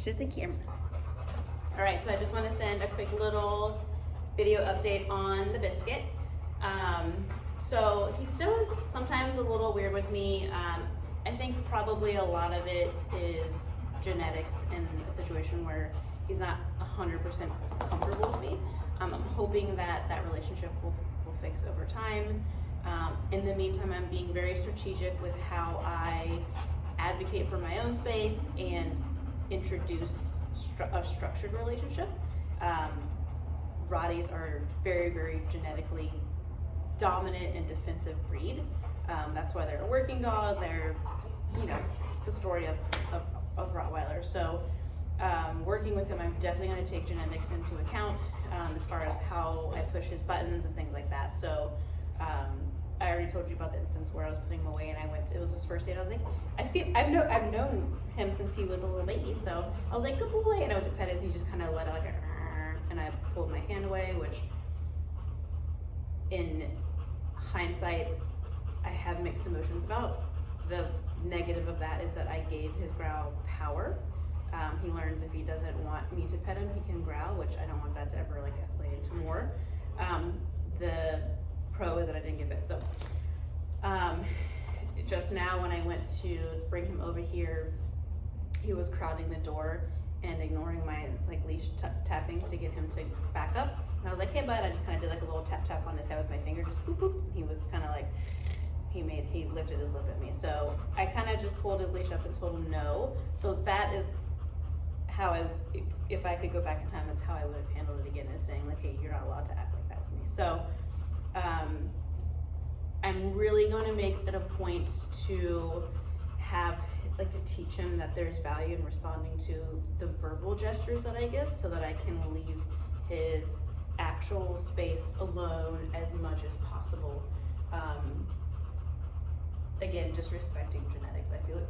It's just a camera. All right, so I just want to send a quick little video update on the Biscuit. So he still is sometimes a little weird with me. I think probably a lot of it is genetics in a situation where he's not 100% comfortable with me. I'm hoping that that relationship will fix over time. In the meantime, I'm being very strategic with how I advocate for my own space and introduce a structured relationship. Rotties are very, very genetically dominant and defensive breed. That's why they're a working dog. They're, you know, the story of Rottweiler. So working with him, I'm definitely going to take genetics into account as far as how I push his buttons and things like that. So I already told you about the instance where I was putting him away and it was his first date. I was like, I've known him since he was a little baby. So I was like, good boy. And I went to pet it and he just kind of let it like and I pulled my hand away, which in hindsight, I have mixed emotions about. The negative of that is that I gave his growl power. He learns if he doesn't want me to pet him, he can growl, which I don't want that to ever like escalate into more. The pro is that I didn't give it. So just now when I went to bring him over here, he was crowding the door and ignoring my like leash tapping to get him to back up. And I was like, hey bud, I just kind of did like a little tap tap on his head with my finger, just boop boop. He was kind of like, he lifted his lip at me. So I kind of just pulled his leash up and told him no. So that is how if I could go back in time, that's how I would have handled it again, is saying like, hey, you're not allowed to act like that with me. So I'm really going to make it a point to teach him that there's value in responding to the verbal gestures that I give, so that I can leave his actual space alone as much as possible. Again, just respecting genetics. I feel like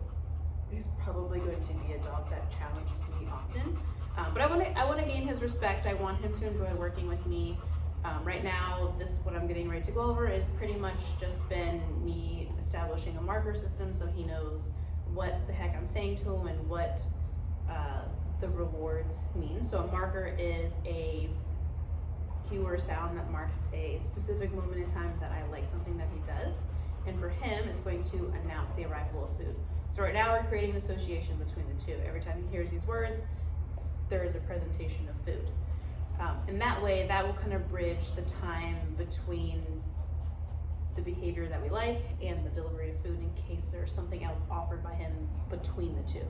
he's probably going to be a dog that challenges me often. But I want to gain his respect. I want him to enjoy working with me. Right now, what I'm getting ready to go over is pretty much just been me establishing a marker system so he knows what the heck I'm saying to him and what the rewards mean. So a marker is a cue or sound that marks a specific moment in time that I like something that he does. And for him, it's going to announce the arrival of food. So right now we're creating an association between the two. Every time he hears these words, there is a presentation of food. And that way, that will kind of bridge the time between the behavior that we like and the delivery of food in case there's something else offered by him between the two.